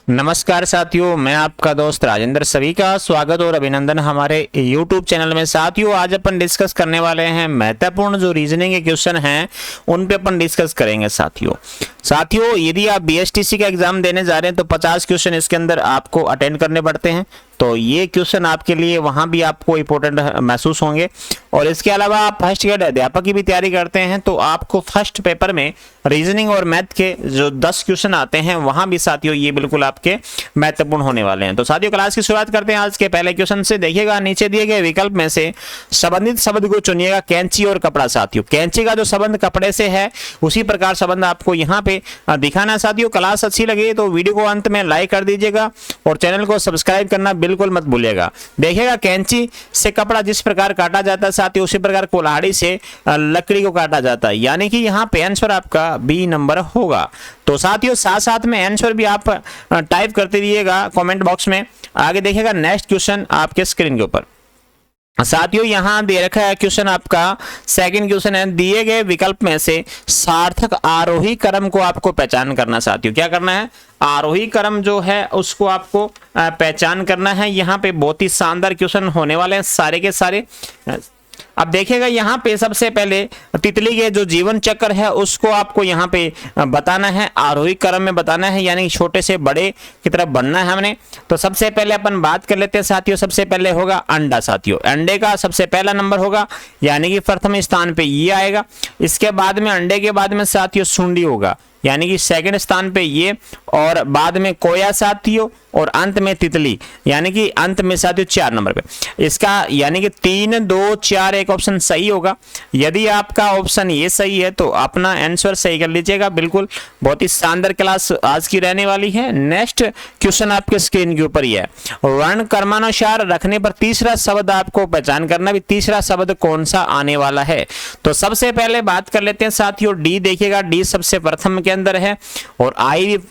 नमस्कार साथियों, मैं आपका दोस्त राजेंद्र। सभी का स्वागत और अभिनंदन हमारे YouTube चैनल में। साथियों, आज अपन डिस्कस करने वाले हैं महत्वपूर्ण जो रीजनिंग के क्वेश्चन हैं उन पे अपन डिस्कस करेंगे। साथियों यदि आप BSTC का एग्जाम देने जा रहे हैं तो 50 क्वेश्चन इसके अंदर आपको अटेंड करने पड़ते हैं, तो ये क्वेश्चन आपके लिए वहां भी आपको इंपॉर्टेंट महसूस होंगे। और इसके अलावा आप फर्स्ट ग्रेड अध्यापक की भी तैयारी करते हैं तो आपको फर्स्ट पेपर में रीजनिंग और मैथ के जो 10 क्वेश्चन आते हैं वहां भी साथियों ये बिल्कुल आपके महत्वपूर्ण होने वाले हैं। तो साथियों क्लास की शुरुआत करते हैं आज के पहले क्वेश्चन से। देखिएगा, नीचे दिए गए विकल्प में से संबंधित शब्द को चुनिएगा। कैंची और कपड़ा। साथियों कैंची का जो संबंध कपड़े से है उसी प्रकार संबंध आपको यहाँ पे दिखाना है। साथियों क्लास अच्छी लगी तो वीडियो को अंत में लाइक कर दीजिएगा और चैनल को सब्सक्राइब करना बिल्कुल मत भूलिएगा। देखिएगा, कैंची से कपड़ा जिस प्रकार काटा जाता है साथियों उसी प्रकार कुल्हाड़ी से लकड़ी को काटा जाता है, यानी कि यहाँ पे आंसर आपका बी नंबर होगा। तो साथियों साथ साथ में आंसर भी आप टाइप करते रहिएगा कमेंट बॉक्स में। आगे देखिएगा नेक्स्ट क्वेश्चन आपके स्क्रीन के ऊपर। साथियों यहां दे रखा है क्वेश्चन आपका सेकंड क्वेश्चन है, दिए गए विकल्प में से सार्थक आरोही क्रम को आपको पहचान करना। साथियों क्या करना है, आरोही क्रम जो है उसको आपको पहचान करना है। यहाँ पे बहुत ही शानदार क्वेश्चन होने वाले हैं सारे के सारे। अब देखिएगा यहाँ पे सबसे पहले तितली के जो जीवन चक्र है उसको आपको यहाँ पे बताना है, आरोही क्रम में बताना है, यानी छोटे से बड़े की तरफ बढ़ना है हमने। तो सबसे पहले अपन बात कर लेते हैं साथियों। सबसे पहले होगा अंडा। साथियों अंडे का सबसे पहला नंबर होगा, यानी कि प्रथम स्थान पे ये आएगा। इसके बाद में अंडे के बाद में साथियों सुंडी होगा, यानी कि सेकंड स्थान पे ये, और बाद में कोया साथियों, और अंत में तितली, यानी कि अंत में साथियों 4 नंबर पे। इसका यानी कि 3, 2, 4 एक ऑप्शन सही होगा। यदि आपका ऑप्शन ये सही है तो अपना आंसर सही कर लीजिएगा। बिल्कुल बहुत ही शानदार क्लास आज की रहने वाली है। नेक्स्ट क्वेश्चन आपके स्क्रीन के ऊपर ही है, वर्ण क्रमानुसार रखने पर तीसरा शब्द आपको पहचान करना भी तीसरा शब्द कौन सा आने वाला है। तो सबसे पहले बात कर लेते हैं साथियों डी। देखिएगा डी सबसे प्रथम के अंदर है और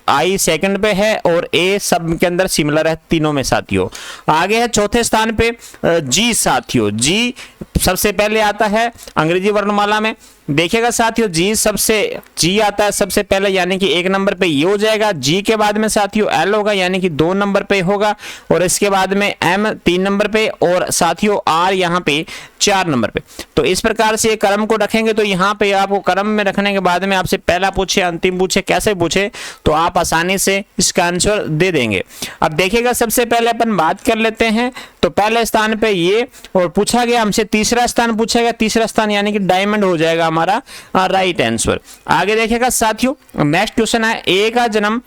आई सेकंड पे है और ए सब के अंदर सिमिलर है तीनों में साथियों। आगे है चौथे स्थान पे जी। साथियों जी सबसे पहले आता है अंग्रेजी वर्णमाला में। देखिएगा साथियों जी आता है सबसे पहले, यानी कि 1 नंबर पे ये हो जाएगा। जी के बाद में साथियों एल होगा, यानी कि 2 नंबर पे होगा, और इसके बाद में एम 3 नंबर पे, और साथियों आर यहाँ पे 4 नंबर पे। तो इस प्रकार से क्रम को रखेंगे तो यहाँ पे आपको क्रम में रखने के बाद में आपसे पहला पूछे अंतिम पूछे कैसे पूछे तो आप आसानी से इसका आंसर दे देंगे। अब देखिएगा सबसे पहले अपन बात कर लेते हैं। तो पहले स्थान पे ये, और पूछा गया हमसे तीसरा स्थान पूछा गया, तीसरा स्थान यानी कि डायमंड हो जाएगा हमारा राइट आंसर। आगे देखिएगा साथियों नेक्स्ट क्वेश्चन है, ए का जन्म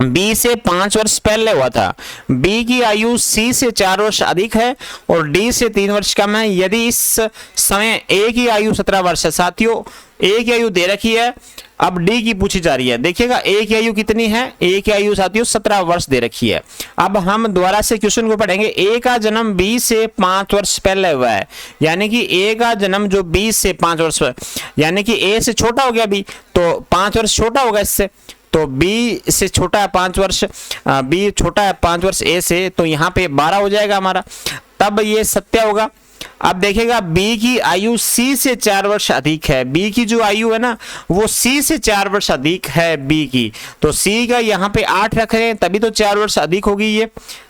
बी से 5 वर्ष पहले हुआ था। बी की आयु सी से 4 वर्ष अधिक है और डी से 3 वर्ष कम है। यदि इस समय ए की आयु 17 वर्ष है। साथियों ए की आयु दे रखी है, अब डी की पूछी जा रही है। देखिएगा ए की आयु कितनी है, ए की आयु साथियों 17 वर्ष दे रखी है। अब हम दोबारा से क्वेश्चन को पढ़ेंगे। ए का जन्म 20 से 5 वर्ष पहले हुआ है, यानी कि ए का जन्म जो 20 से 5 वर्ष, यानी कि ए से छोटा हो गया बी, तो 5 वर्ष छोटा होगा इससे। तो बी से छोटा है 5 वर्ष, बी छोटा है 5 वर्ष ए से, तो यहाँ पे 12 हो जाएगा हमारा, तब ये सत्य होगा। अब देखेगा बी की आयु सी से 4 वर्ष अधिक है। बी की जो आयु है ना वो सी से 4 वर्ष अधिक है बी की, तो सी का यहाँ पे 8 रख रहे हैं तभी तो 4 वर्ष अधिक होगी, ये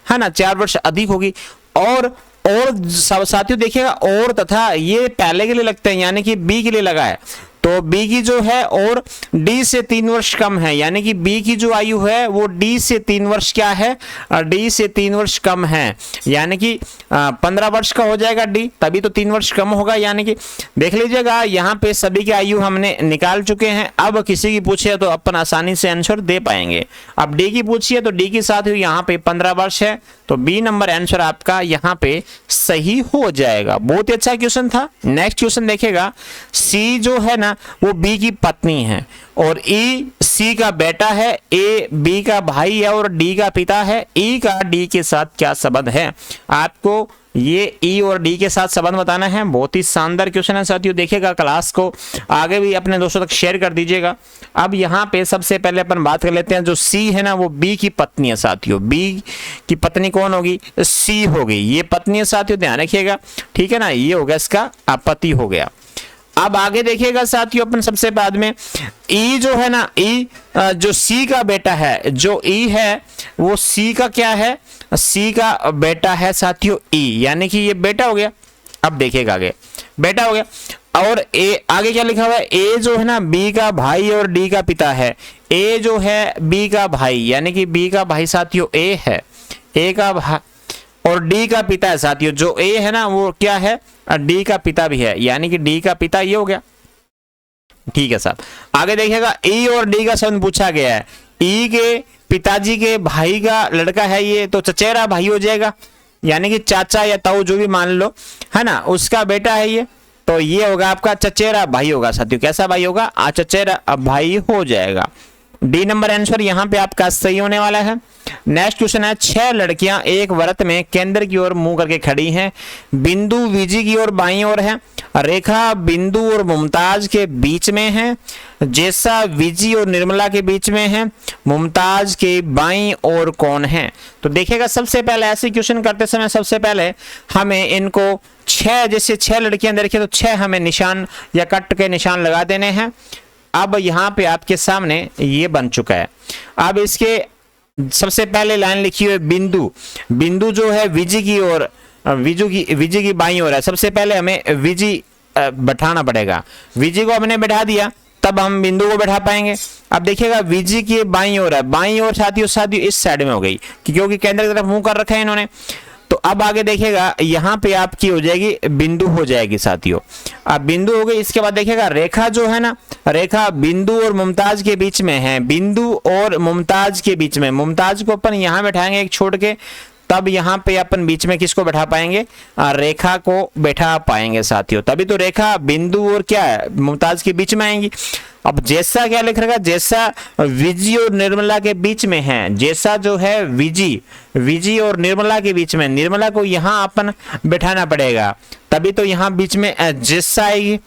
है ना 4 वर्ष अधिक होगी। और साथियों देखिएगा और तथा ये पहले के लिए लगते हैं, यानी कि बी के लिए लगा है, तो बी की जो है और डी से 3 वर्ष कम है, यानी कि बी की जो आयु है वो डी से 3 वर्ष क्या है, डी से 3 वर्ष कम है, यानी कि 15 वर्ष का हो जाएगा डी, तभी तो 3 वर्ष कम होगा। यानी कि देख लीजिएगा यहाँ पे सभी की आयु हमने निकाल चुके हैं। अब किसी की पूछिए तो अपन आसानी से आंसर दे पाएंगे। अब डी की पूछिए तो डी की साथ यहाँ पे 15 वर्ष है, तो बी नंबर आंसर आपका यहाँ पे सही हो जाएगा। बहुत ही अच्छा क्वेश्चन था। नेक्स्ट क्वेश्चन देखिएगा, सी जो है ना वो बी की पत्नी है और ई सी का बेटा है, ए बी का भाई है और डी का पिता है। ई का डी के साथ क्या संबंध है, आपको ये ई और डी के साथ संबंध बताना है। बहुत ही शानदार क्वेश्चन है साथियों। देखिएगा क्लास को आगे भी अपने दोस्तों तक शेयर कर दीजिएगा। अब यहाँ पे सबसे पहले अपन बात कर लेते हैं, जो सी है ना वो बी की पत्नी है साथियों। बी की पत्नी कौन होगी, सी होगी, ये पत्नी है साथियों, ध्यान रखिएगा, ठीक है ना। ये हो गया इसका पति हो गया। अब आगे देखिएगा साथियों, अपन सबसे बाद में ई जो है ना, ई जो सी का बेटा है, जो ई है वो सी का क्या है, सी का बेटा है साथियों ई, यानी कि ये बेटा हो गया। अब देखिएगा आगे बेटा हो गया, और ए आगे क्या लिखा हुआ है, ए जो है ना बी का भाई और डी का पिता है। ए जो है बी का भाई, यानी कि बी का भाई साथियों ए है, ए का भाई और डी का पिता है साथियों। जो ए है ना वो क्या है, डी का पिता भी है, यानी कि डी का पिता ये हो गया। ठीक है साहब, आगे देखिएगा ई और डी का संबंध पूछा गया है। ई के पिताजी के भाई का लड़का है ये, तो चचेरा भाई हो जाएगा, यानी कि चाचा या ताऊ जो भी मान लो, है ना, उसका बेटा है ये, तो ये होगा आपका चचेरा भाई होगा साथियों। कैसा भाई होगा, चचेरा भाई हो जाएगा। डी नंबर आंसर यहाँ पे आपका सही होने वाला है। नेक्स्ट क्वेश्चन है, 6 लड़कियां एक व्रत में केंद्र की ओर मुंह करके खड़ी हैं। बिंदु वीजी की ओर बाईं ओर है, रेखा बिंदु और मुमताज के बीच में है, जैसा विजी और निर्मला के बीच में है, मुमताज के बाईं ओर कौन है। तो देखिएगा सबसे पहले ऐसे क्वेश्चन करते समय सबसे पहले हमें इनको 6, जैसे 6 लड़कियां देखिए तो 6 हमें निशान या कट के निशान लगा देने हैं। अब यहाँ पे आपके सामने ये बन चुका है। अब इसके सबसे पहले लाइन लिखी हुई है बिंदु, बिंदु जो है विजी की ओर, विजी की बाईं ओर है। सबसे पहले हमें विजी बैठाना पड़ेगा, विजी को हमने बैठा दिया तब हम बिंदु को बैठा पाएंगे। अब देखिएगा विजी की बाईं ओर है, बाईं ओर साथियों इस साइड में हो गई क्योंकि केंद्र की तरफ मुंह कर रखा है इन्होंने। तो अब आगे देखिएगा यहाँ पे आपकी हो जाएगी बिंदु हो जाएगी साथियों। अब बिंदु हो गई, इसके बाद देखिएगा रेखा जो है ना, रेखा बिंदु और मुमताज के बीच में है, बिंदु और मुमताज के बीच में। मुमताज को अपन यहाँ बैठाएंगे एक छोड़ के, तब यहाँ पे अपन बीच में किसको बैठा पाएंगे, रेखा को बैठा पाएंगे साथियों। तभी तो रेखा बिंदु और क्या है मुमताज के बीच में आएंगी। अब जैसा क्या लिख रखा, जैसा विजी और निर्मला के बीच में है, जैसा जो है विजी और निर्मला के बीच में, निर्मला को यहाँ अपन बैठाना पड़ेगा, तभी तो यहाँ बीच में जैसा आएगी।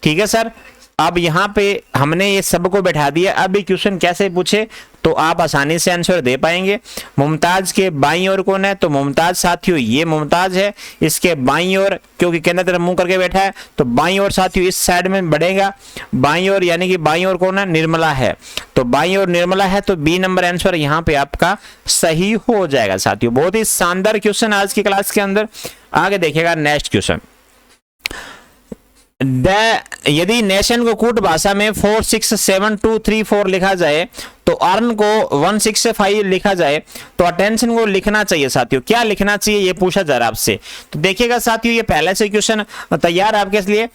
ठीक है सर, अब यहाँ पे हमने ये सबको बैठा दिया। अब ये क्वेश्चन कैसे पूछे तो आप आसानी से आंसर दे पाएंगे। मुमताज के बाईं ओर कौन है, तो मुमताज साथियों ये मुमताज है, इसके बाईं ओर क्योंकि केंद्र तरफ मुंह करके बैठा है तो बाईं ओर साथियों इस साइड में बढ़ेगा, बाईं ओर यानी कि बाईं ओर कौन है, निर्मला है, तो बाईं ओर निर्मला है, तो बी नंबर आंसर यहाँ पे आपका सही हो जाएगा साथियों। बहुत ही शानदार क्वेश्चन आज की क्लास के अंदर। आगे देखिएगा नेक्स्ट क्वेश्चन, यदि नेशन को कूट भाषा में 4 6 7 2 3 4 लिखा जाए तो अर्न को 1 6 5 लिखा जाए तो अटेंशन को लिखना चाहिए साथियों। क्या लिखना चाहिए ये पूछा जा रहा है आपसे। तो देखिएगा साथियों ये पहले से क्वेश्चन तैयार है आपके लिए।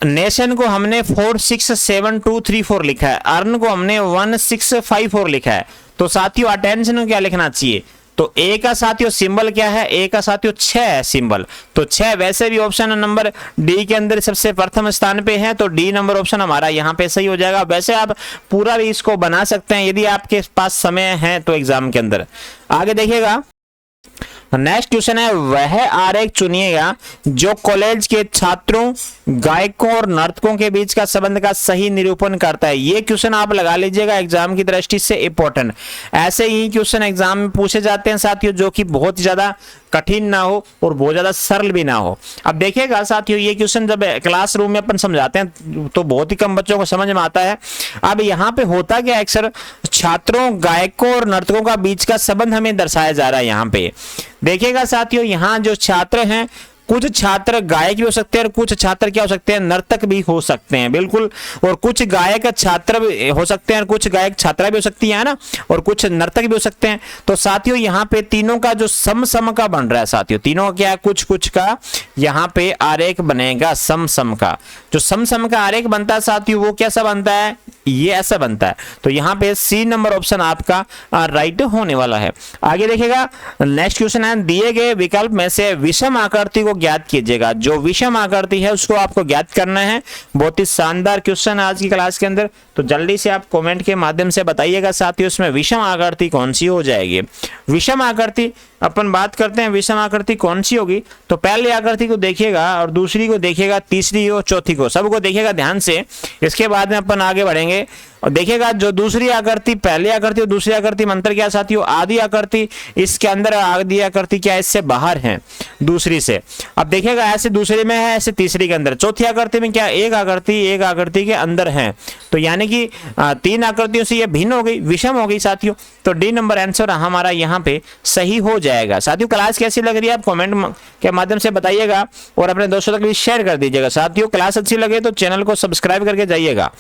नेशन को हमने 4 6 7 2 3 4 लिखा है, अर्न को हमने 1 6 5 4 लिखा है, तो साथियों अटेंशन को क्या लिखना चाहिए। तो ए का साथियों सिंबल क्या है, ए का साथियों 6 है सिंबल, तो 6 वैसे भी ऑप्शन नंबर डी के अंदर सबसे प्रथम स्थान पे है, तो डी नंबर ऑप्शन हमारा यहाँ पे सही हो जाएगा। वैसे आप पूरा भी इसको बना सकते हैं यदि आपके पास समय है तो एग्जाम के अंदर। आगे देखिएगा नेक्स्ट क्वेश्चन है, वह आरेख चुनिएगा जो कॉलेज के छात्रों, गायकों और नर्तकों के बीच का संबंध का सही निरूपण करता है। ये क्वेश्चन आप लगा लीजिएगा एग्जाम की दृष्टि से इंपॉर्टेंट। ऐसे ही क्वेश्चन एग्जाम में पूछे जाते हैं साथियों जो कि बहुत ज्यादा कठिन ना हो और बहुत ज्यादा सरल भी ना हो। अब देखिएगा साथियों ये क्वेश्चन जब क्लासरूम में अपन समझाते हैं तो बहुत ही कम बच्चों को समझ में आता है। अब यहाँ पे होता क्या है, अक्सर छात्रों, गायकों और नर्तकों का बीच का संबंध हमें दर्शाया जा रहा है। यहाँ पे देखिएगा साथियों यहाँ जो छात्र हैं, कुछ छात्र गायक भी हो सकते हैं और कुछ छात्र क्या हो सकते हैं, नर्तक भी हो सकते हैं, बिल्कुल। और कुछ गायक छात्र भी हो सकते हैं और कुछ गायक छात्रा भी हो सकती है ना, और कुछ नर्तक भी हो सकते हैं। तो साथियों यहाँ पे तीनों का जो सम का बन रहा है साथियों, तीनों का क्या, कुछ कुछ का यहाँ पे आरेख बनेगा सम का। जो सम का आरेख बनता है साथियों वो कैसा बनता है, ये ऐसा बनता है। तो यहाँ पे सी नंबर ऑप्शन आपका राइट होने वाला है। आगे देखिएगा नेक्स्ट क्वेश्चन है, दिए गए विकल्प में से विषम आकृति को ज्ञात कीजिएगा। जो विषम आकृति है उसको आपको ज्ञात करना है। बहुत ही शानदार क्वेश्चन आज की क्लास के अंदर, तो जल्दी से आप कमेंट के माध्यम से बताइएगा साथियों इसमें विषम आकृति कौन सी हो जाएगी। विषम आकृति अपन बात करते हैं, विषम आकृति कौन सी होगी। तो पहली आकृति को देखिएगा और दूसरी को देखिएगा, तीसरी और चौथी को, सबको देखिएगा ध्यान से। इसके बाद में अपन आगे बढ़ेंगे। और देखिएगा जो दूसरी आकृति पहली आकृति और दूसरी आकृति में अंतर क्या साथियों, आधी आकृति इसके अंदर, आधी आकृति क्या इससे बाहर है दूसरी से। अब देखिएगा ऐसे दूसरी में है, ऐसे तीसरी के अंदर, चौथी आकृति में क्या एक आकृति के अंदर है। तो यानी कि 3 आकृतियों से ये भिन्न हो गई, विषम हो गई साथियों। तो डी नंबर आंसर हमारा यहाँ पे सही हो जाएगा। साथियों क्लास कैसी लग रही है आप कमेंट के माध्यम से बताइएगा और अपने दोस्तों तक भी शेयर कर दीजिएगा। साथियों क्लास अच्छी लगे तो चैनल को सब्सक्राइब करके जाइएगा।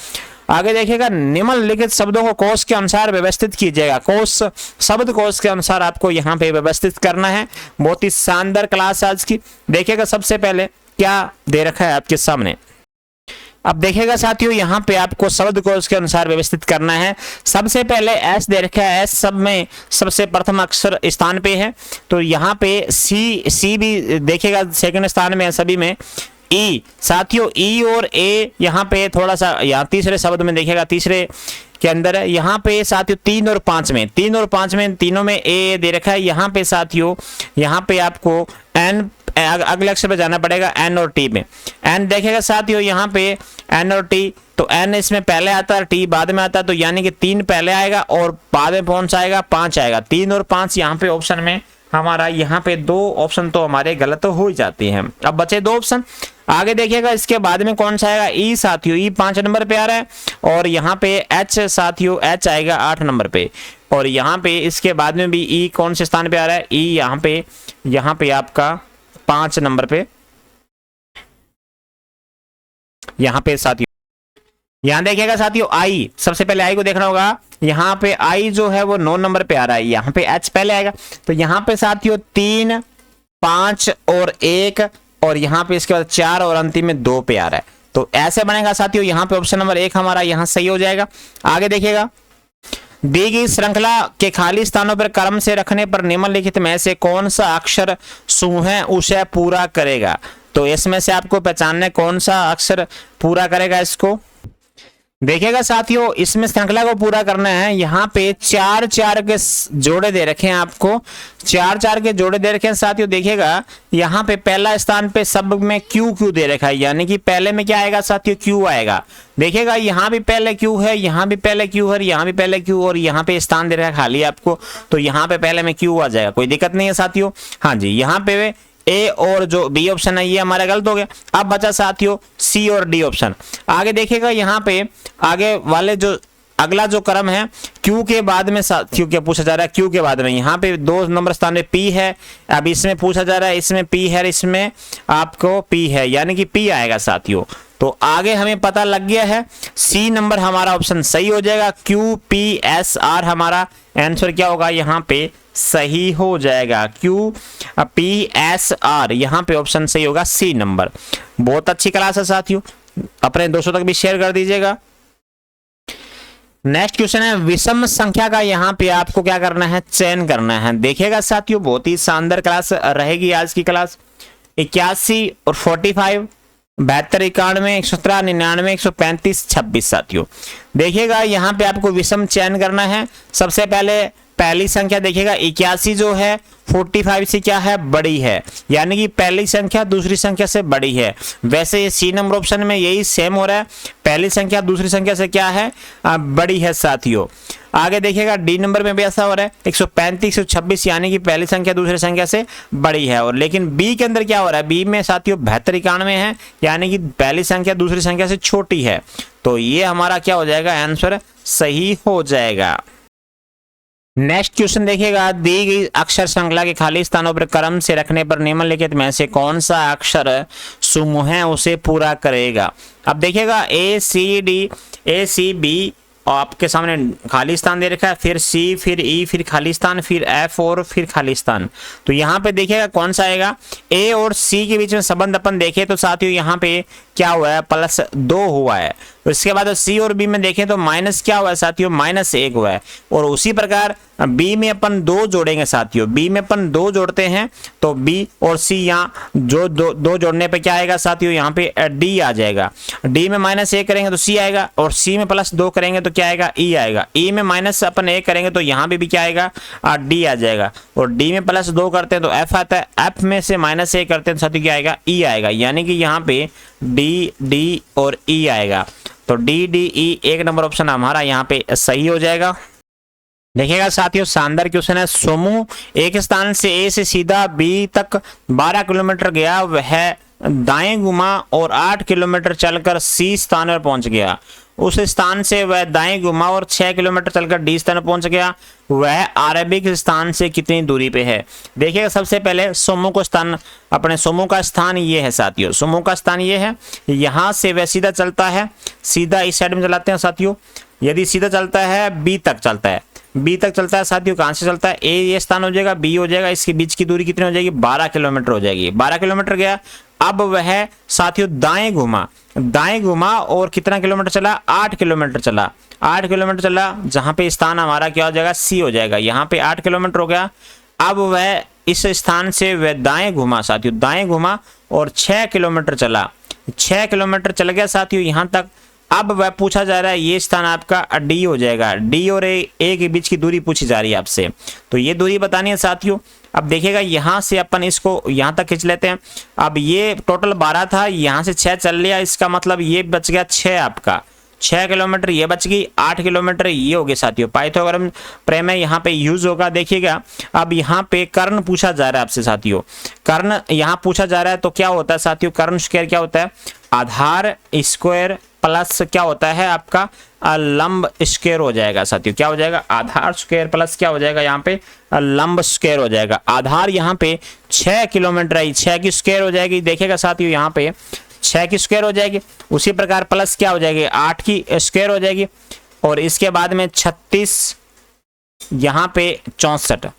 आगे देखिएगा निम्नलिखित शब्दों को कोश के अनुसार व्यवस्थित कीजिएगा। कोश, शब्द कोश के अनुसार आपको यहाँ पे व्यवस्थित करना है। बहुत ही शानदार क्लास आज की। देखिएगा सबसे पहले क्या दे रखा है आपके सामने। अब देखिएगा साथियों यहाँ पे आपको शब्द कोश के अनुसार व्यवस्थित करना है। सबसे पहले एस दे रखा है, एस सब में सबसे प्रथम अक्षर स्थान पे है। तो यहाँ पे सी भी देखिएगा सेकंड स्थान में है सभी में। ई साथियों ई और ए यहाँ पे थोड़ा सा, यहाँ तीसरे शब्द में देखिएगा तीसरे के अंदर है। यहाँ पे साथियों 3 और 5 में, 3 और 5 में तीनों में ए दे रखा है। यहाँ पे साथियों यहाँ पे आपको एन, अगले अक्षर पे जाना पड़ेगा एन और टी में। एन देखेगा साथियों यहाँ पे एन और टी, तो एन इसमें पहले आता है, टी बाद में आता है। तो यानी कि 3 पहले आएगा और बाद में कौन सा आएगा, 5 आएगा। 3 और 5 यहाँ पे ऑप्शन में हमारा, यहाँ पे 2 ऑप्शन तो हमारे गलत हो ही जाती हैं। अब बचे 2 ऑप्शन। आगे देखिएगा इसके बाद में कौन सा आएगा, ई साथियों, ई 5 नंबर पे आ रहा है। और यहाँ पे एच साथियों, एच आएगा 8 नंबर पे। और यहाँ पे इसके बाद में भी ई कौन से स्थान पे आ रहा है, ई यहाँ पे आपका 5 नंबर पे, यहाँ पे साथियों। यहाँ देखिएगा साथियों आई, सबसे पहले आई को देखना होगा। यहाँ पे आई जो है वो 9 नंबर पे आ रहा है, यहाँ पे एच पहले आएगा। तो यहाँ पे साथियों 3, 5 और 1, और यहाँ पे इसके बाद 4 और अंतिम में 2 पे आ रहा है। तो ऐसे बनेगा साथियों, यहाँ पे ऑप्शन नंबर 1 हमारा यहाँ सही हो जाएगा। आगे देखिएगा दी गई श्रृंखला के खाली स्थानों पर क्रम से रखने पर निम्नलिखित में से कौन सा अक्षर समूह उसे पूरा करेगा। तो इसमें से आपको पहचानना है कौन सा अक्षर पूरा करेगा इसको। देखिएगा साथियों इसमें श्रृंखला को पूरा करना है। यहाँ पे 4-4 के जोड़े दे रखे हैं आपको, 4-4 के जोड़े दे रखे हैं साथियों। देखिएगा यहाँ पे पहला स्थान पे सब में क्यू दे रखा है, यानी कि पहले में क्या आएगा साथियों, क्यू आएगा। देखिएगा यहाँ भी पहले क्यू है, यहाँ भी पहले क्यू है, यहाँ भी पहले क्यू, और यहाँ पे स्थान दे रखा है खाली आपको। तो यहाँ पे पहले में क्यू आ जाएगा, कोई दिक्कत नहीं है साथियों। हाँ जी, यहाँ पे ए और जो बी ऑप्शन है ये हमारा गलत हो गया। अब बचा साथियों सी और डी ऑप्शन। आगे देखिएगा यहाँ पे आगे वाले जो अगला जो क्रम है क्यू के बाद में साथियों क्या पूछा जा रहा है, क्यू के बाद में यहाँ पे 2 नंबर स्थान में पी है। अब इसमें पूछा जा रहा है, इसमें पी है, इसमें आपको पी है, यानी कि पी आएगा साथियों। तो आगे हमें पता लग गया है, सी नंबर हमारा ऑप्शन सही हो जाएगा। क्यू पी एस आर हमारा आंसर क्या होगा, यहाँ पे सही हो जाएगा। क्यू पी एस आर यहाँ पे ऑप्शन सही होगा, सी नंबर। बहुत अच्छी क्लास है साथियों, अपने दोस्तों तक भी शेयर कर दीजिएगा। नेक्स्ट क्वेश्चन है विषम संख्या का, यहाँ पे आपको क्या करना है, चयन करना है। देखिएगा साथियों बहुत ही शानदार क्लास रहेगी आज की क्लास। 81 और 45, 72, 91, 117, 99, 135, 26 साथियों। देखिएगा यहाँ पे आपको विषम चयन करना है। सबसे पहले पहली संख्या देखिएगा 81 जो है 45 से क्या है, बड़ी है, यानी कि पहली संख्या दूसरी संख्या से बड़ी है। वैसे ये सी नंबर ऑप्शन में यही सेम हो रहा है, पहली संख्या दूसरी संख्या से क्या है, बड़ी है साथियों। आगे देखिएगा डी नंबर में भी ऐसा हो रहा है 135, 126, यानी कि पहली संख्या दूसरी संख्या से बड़ी है। और लेकिन बी के अंदर क्या हो रहा है, बी में साथियों 72, 91 है, यानी कि पहली संख्या दूसरी संख्या से छोटी है। तो ये हमारा क्या हो जाएगा, आंसर सही हो जाएगा। नेक्स्ट क्वेश्चन देखिएगा दी गई अक्षर श्रृंखला के खाली स्थानों पर क्रम से रखने पर निम्नलिखित में से कौन सा अक्षर समूह है उसे पूरा करेगा। अब देखिएगा ए सी डी, ए सी बी आपके सामने खाली स्थान दे रखा है, फिर सी, फिर ई, फिर खाली स्थान, फिर एफ और फिर खाली स्थान। तो यहाँ पे देखिएगा कौन सा आएगा, ए और सी के बीच में संबंध अपन देखें तो साथियों यहाँ पे क्या हुआ है, +2 हुआ है। उसके बाद सी और बी में देखें तो माइनस क्या हुआ है साथियों, -1 हुआ है। और उसी प्रकार बी में अपन 2 जोड़ेंगे साथियों, बी में अपन 2 जोड़ते हैं तो बी और सी यहाँ जो 2 जोड़ने पे क्या आएगा साथियों, यहाँ पे डी आ जाएगा। डी में -1 करेंगे तो सी आएगा, और सी में +2 करेंगे तो क्या आएगा, ई आएगा। ई में -1 करेंगे तो यहाँ पे भी क्या आएगा, डी आ जाएगा। और डी में +2 करते हैं तो एफ आता है, एफ में से -1 करते हैं तो साथियों क्या आएगा, ई आएगा। यानी कि यहाँ पे डी, डी और ई आएगा। तो D D E 1 number option हमारा यहाँ पे सही हो जाएगा। देखिएगा साथियों, शानदार क्वेश्चन है। सोमू एक स्थान से ए से सीधा बी तक 12 किलोमीटर गया, वह दाएं घुमा और 8 किलोमीटर चलकर सी स्थान पर पहुंच गया। उस स्थान से वह दाएं घुमा और 6 किलोमीटर चलकर डी स्थान पर पहुंच गया, वह आरंभिक स्थान से कितनी दूरी पे है। देखिएगा सबसे पहले सोमू को स्थान, अपने सोमू का स्थान ये है साथियों, सोमू का स्थान ये है। यहाँ से वह सीधा चलता है, सीधा इस साइड में चलाते हैं साथियों। यदि सीधा चलता है बी तक चलता है, बी तक चलता है साथियों, कहां से चलता है, ए ये स्थान हो जाएगा, बी हो जाएगा, इसके बीच की दूरी कितनी हो जाएगी, 12 किलोमीटर हो जाएगी। 12 किलोमीटर गया, अब वह साथियों दाएं घुमा, दाएं घुमा और कितना किलोमीटर चला, 8 किलोमीटर चला, 8 किलोमीटर चला, जहां पे स्थान हमारा क्या हो जाएगा, सी हो जाएगा। यहाँ पे 8 किलोमीटर हो गया। अब वह इस स्थान से वह दाएं घुमा साथियों, दाएं घुमा और 6 किलोमीटर चला, 6 किलोमीटर चल गया साथियों यहाँ तक। अब वह पूछा जा रहा है, ये स्थान आपका डी हो जाएगा, डी और ए के बीच की दूरी पूछी जा रही है आपसे, तो ये दूरी बतानी है साथियों। अब देखिएगा यहाँ से अपन इसको यहाँ तक खींच लेते हैं। अब ये टोटल 12 था, यहाँ से 6 चल लिया, इसका मतलब ये बच गया 6 आपका, 6 किलोमीटर ये बच गई, 8 किलोमीटर ये हो गए साथियों। पाइथागोरस प्रमेय यहाँ पे यूज होगा। देखिएगा अब यहाँ पे कर्ण पूछा जा रहा है आपसे साथियों, कर्ण यहाँ पूछा जा रहा है, तो क्या होता है साथियों, कर्ण स्क्वायर क्या होता है, आधार स्क्वायर प्लस क्या होता है आपका लंब स्क्वायर हो जाएगा साथियों। क्या हो जाएगा, आधार स्क्वायर प्लस क्या हो जाएगा यहाँ पे लंब स्क्वायर हो जाएगा। आधार यहाँ पे 6 किलोमीटर आई, 6 की स्क्वायर हो जाएगी। देखिएगा साथियों यहाँ पे 6 की स्क्वायर हो जाएगी, उसी प्रकार प्लस क्या हो जाएगी, 8 की स्क्वायर हो जाएगी, और इसके बाद में 36 यहाँ पे 64,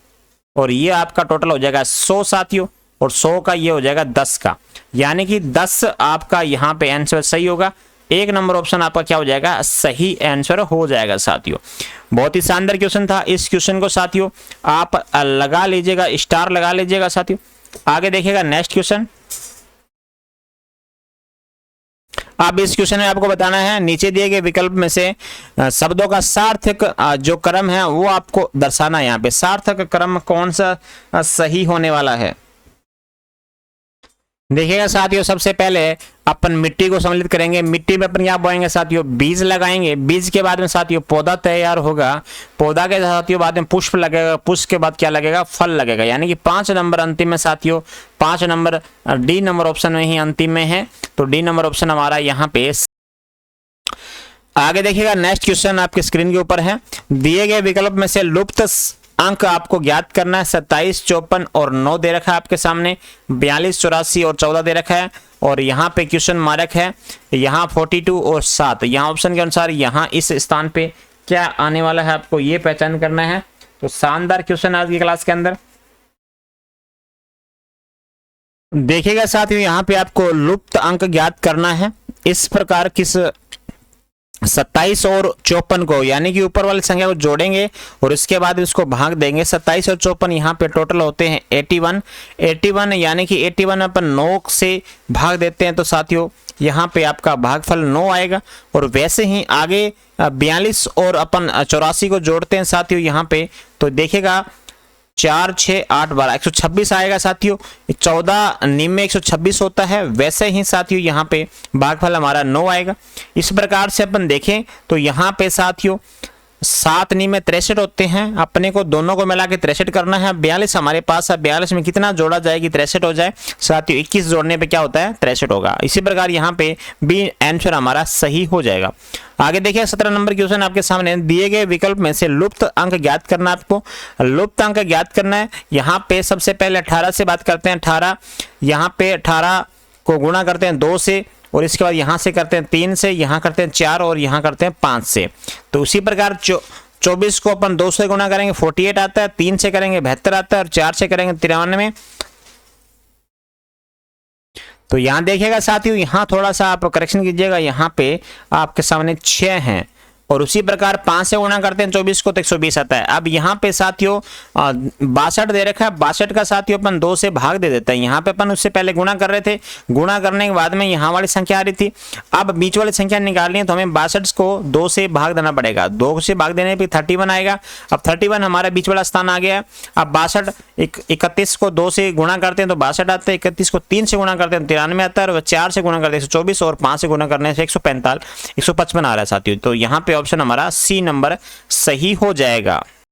और ये आपका टोटल हो जाएगा 100 साथियों, और 100 का ये हो जाएगा 10 का, यानी कि 10 आपका यहाँ पे आंसर सही होगा। 1 नंबर ऑप्शन आपका क्या हो जाएगा, सही आंसर हो जाएगा साथियों। बहुत ही शानदार क्वेश्चन था। इस क्वेश्चन को साथियों आप लगा लीजिएगा, स्टार लगा लीजिएगा साथियों। आगे देखिएगा नेक्स्ट क्वेश्चन। अब इस क्वेश्चन में आपको बताना है, नीचे दिए गए विकल्प में से शब्दों का सार्थक जो क्रम है वो आपको दर्शाना है। यहाँ पे सार्थक क्रम कौन सा सही होने वाला है। देखिएगा साथियों, सबसे पहले अपन मिट्टी को सम्मिलित करेंगे। मिट्टी में अपन क्या बोएंगे साथियों, बीज लगाएंगे। बीज के बाद में साथियों पौधा तैयार होगा। पौधा के साथियों बाद में पुष्प लगेगा। पुष्प के बाद क्या लगेगा, फल लगेगा। यानी कि 5 नंबर अंतिम में साथियों, 5 नंबर डी नंबर ऑप्शन में ही अंतिम में है, तो डी नंबर ऑप्शन हमारा यहाँ पे। आगे देखिएगा नेक्स्ट क्वेश्चन आपके स्क्रीन के ऊपर है। दिए गए विकल्प में से लुप्त अंक आपको ज्ञात करना है। 27, 54 और 9 दे रखा है आपके सामने। 42, 84 और 14 दे रखा है, और यहाँ पे क्वेश्चन मार्क है, यहाँ 42 और 7। यहाँ ऑप्शन के अनुसार यहाँ इस स्थान पे क्या आने वाला है, आपको ये पहचान करना है। तो शानदार क्वेश्चन आज की क्लास के अंदर देखिएगा साथियों, यहाँ पे आपको लुप्त अंक ज्ञात करना है। इस प्रकार किस 27 और 54 को, यानी कि ऊपर वाली संख्या को जोड़ेंगे और इसके बाद उसको भाग देंगे। 27 और 54 यहाँ पे टोटल होते हैं 81, यानी कि 81 अपन 9 से भाग देते हैं, तो साथियों यहाँ पे आपका भागफल 9 आएगा। और वैसे ही आगे 42 और अपन 84 को जोड़ते हैं साथियों यहाँ पे, तो देखेगा 4, 6, 8, 12, 126 आएगा साथियों। 14 में 126 होता है, वैसे ही साथियों यहाँ पे भागफल हमारा 9 आएगा। इस प्रकार से अपन देखें तो यहाँ पे साथियों 7 में 63 होते हैं। अपने को दोनों को मिला के 63 करना है। 42 हमारे पास है, 42 में कितना जोड़ा जाए कि 63 हो जाए साथियों। 21 जोड़ने पे क्या होता है, 63 होगा। इसी प्रकार यहाँ पे बी आंसर हमारा सही हो जाएगा। आगे देखिए 17 नंबर क्वेश्चन आपके सामने। दिए गए विकल्प में से लुप्त अंक ज्ञात करना, आपको लुप्त अंक ज्ञात करना है। यहाँ पे सबसे पहले 18 से बात करते हैं। 18 यहाँ पे 18 को गुणा करते हैं 2 से, और इसके बाद यहाँ से करते हैं 3 से, यहाँ करते हैं 4 और यहाँ करते हैं 5 से। तो उसी प्रकार 24 को अपन 2 से गुणा करेंगे 48 आता है, 3 से करेंगे 72 आता है, और 4 से करेंगे 93। तो यहाँ देखिएगा साथियों, यहाँ थोड़ा सा आप करेक्शन कीजिएगा। यहाँ पे आपके सामने 6 हैं, और उसी प्रकार 5 से गुणा करते हैं 24 को तो 120 आता है। अब यहाँ पे साथियों 62 दे रखा है, 62 का साथियों अपन 2 से भाग दे देते हैं। यहाँ पे अपन उससे पहले गुणा कर रहे थे, गुणा करने के बाद में यहाँ वाली संख्या आ रही थी। अब बीच वाली संख्या निकालनी है तो हमें 62 को 2 से भाग देना पड़ेगा। 2 से भाग देने पे 31 आएगा। अब 31 हमारा बीच वाला स्थान आ गया है। अब 62 31 को 2 से गुणा करते हैं तो 62 आता है, 31 को 3 से गुणा करते हैं 93 आता है, और 4 से गुणा करते हैं 124, और 5 से गुणा करने से 155 आ रहा है साथियों। तो यहाँ पे ऑप्शन हमारा सी नंबर सही हो जाएगा।